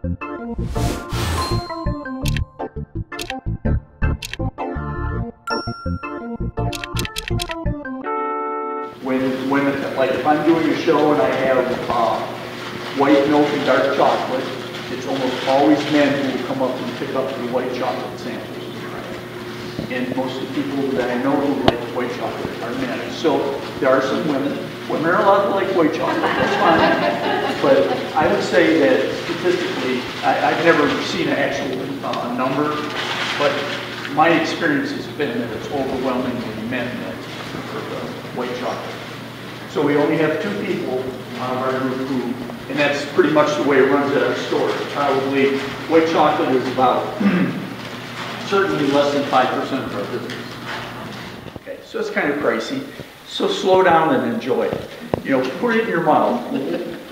Like if I'm doing a show and I have white milk and dark chocolate, it's almost always men who will come up and pick up the white chocolate samples. And most of the people that I know who like white chocolate are men. So there are some women. Women are allowed to like white chocolate, that's fine. But I would say that statistically, I've never seen an actual number, but my experience has been that it's overwhelmingly men that prefer the white chocolate. So we only have 2 people out of our group who, and that's pretty much the way it runs at our store. Probably white chocolate is about certainly less than 5% of our business. Okay, so it's kind of pricey. So slow down and enjoy it. You know, put it in your mouth.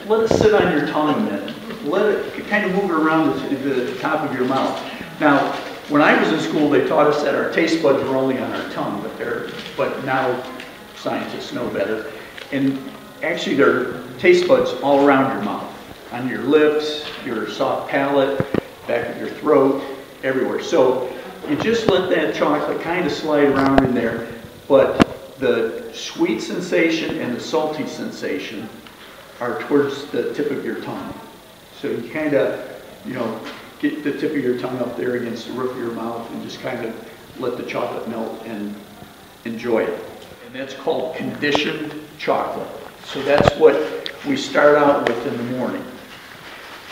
Let it sit on your tongue a minute. Let it kind of move it around the top of your mouth. Now, when I was in school, they taught us that our taste buds were only on our tongue, but now scientists know better. And actually, there are taste buds all around your mouth, on your lips, your soft palate, back of your throat, everywhere. So you just let that chocolate kind of slide around in there, but the sweet sensation and the salty sensation are towards the tip of your tongue. So you kind of, you know, get the tip of your tongue up there against the roof of your mouth and just kind of let the chocolate melt and enjoy it. And that's called conditioned chocolate. So that's what we start out with in the morning.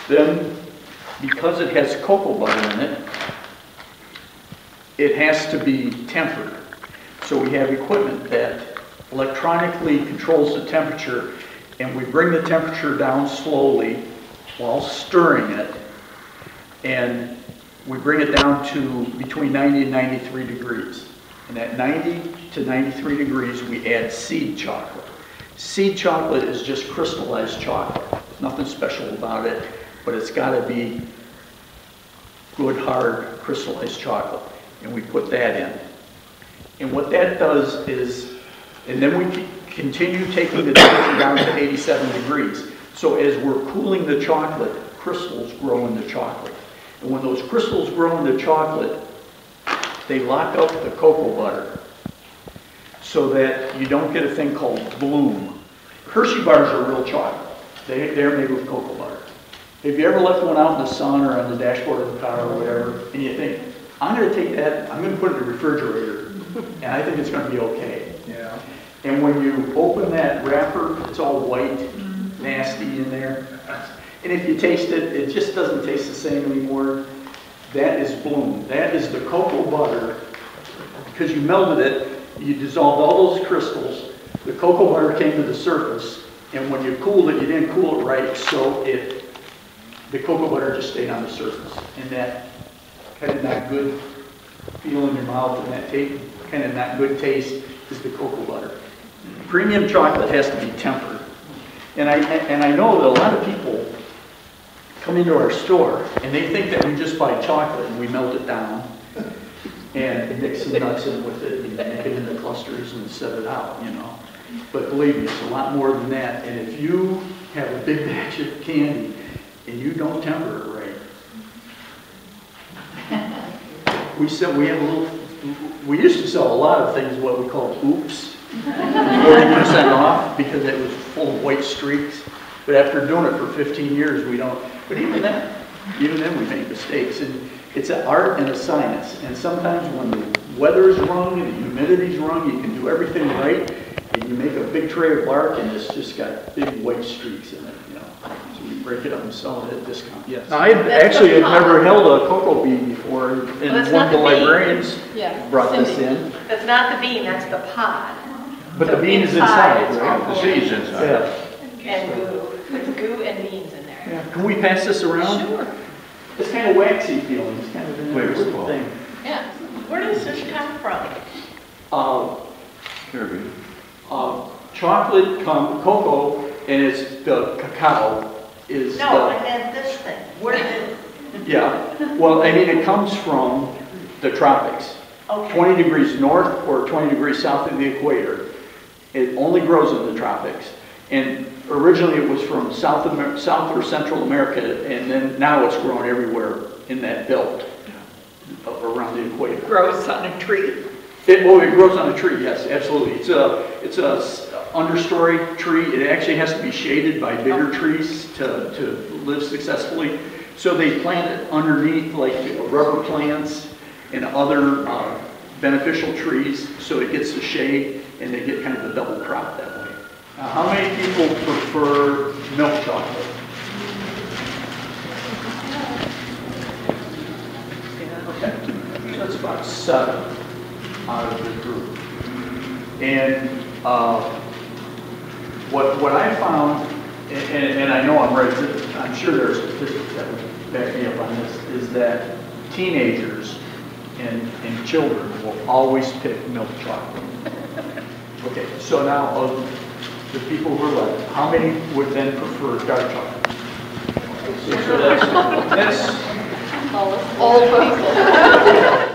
Then, because it has cocoa butter in it, it has to be tempered. So we have equipment that electronically controls the temperature, and we bring the temperature down slowly while stirring it, and we bring it down to between 90 and 93 degrees. And at 90 to 93 degrees, we add seed chocolate. Seed chocolate is just crystallized chocolate. There's nothing special about it, but it's got to be good, hard, crystallized chocolate. And we put that in. And what that does is, and then we continue taking the temperature down to 87 degrees. So as we're cooling the chocolate, crystals grow in the chocolate. And when those crystals grow in the chocolate, they lock up the cocoa butter so that you don't get a thing called bloom. Hershey bars are real chocolate. They're made with cocoa butter. Have you ever left one out in the sun or on the dashboard of the car or whatever, and you think, I'm going to take that, I'm going to put it in the refrigerator, and I think it's going to be okay. Yeah. And when you open that wrapper, it's all white, nasty in there. And if you taste it, it just doesn't taste the same anymore. That is bloom. That is the cocoa butter. Because you melted it, you dissolved all those crystals, the cocoa butter came to the surface, and when you cooled it, you didn't cool it right, so the cocoa butter just stayed on the surface. And that kind of not good feel in your mouth, and that kind of not good taste is the cocoa butter. Premium chocolate has to be tempered. And I know that a lot of people come into our store and they think that we just buy chocolate and we melt it down and mix some nuts in with it and make it into clusters and set it out, you know. But believe me, it's a lot more than that. And if you have a big batch of candy and you don't temper it right, we used to sell a lot of things what we call oops, 40% off, because it was full of white streaks. But after doing it for 15 years, we don't. But even then we make mistakes. And it's an art and a science. And sometimes when the weather is wrong and the humidity's wrong, you can do everything right, and you make a big tray of bark, and it's just got big white streaks in it, you know. So we break it up and sell it at a discount. Yes. Now, I actually had never held a cocoa bean before, and one of the librarians brought this in. That's not the bean, that's the pod. But so the bean is inside, right? The seed's inside. Yeah. And goo. There's goo and beans in there. Yeah. Can we pass this around? Sure. It's kind of waxy feeling. It's kind of a weird thing. Yeah. Where does this come from? Caribbean. Chocolate, cocoa, and it's the cacao is No, I meant this thing. Where did Yeah. Well, I mean, it comes from the tropics. Okay. 20 degrees north or 20 degrees south of the equator. It only grows in the tropics. And Originally, it was from South or Central America, and then now it's grown everywhere in that belt around the equator. Grows on a tree. It grows on a tree, yes, absolutely. It's a understory tree. It actually has to be shaded by bigger trees to live successfully. So they plant it underneath like rubber plants and other beneficial trees, so it gets the shade and they get kind of a double crop that way. Now, how many people prefer milk chocolate? Okay, that's about 7 out of the group. And what I found, and I know I'm right, I'm sure there are statistics that would back me up on this, is that teenagers and children will always pick milk chocolate. Okay, so now of the people who are left, how many would then prefer dark chocolate? Okay, so that's Old people.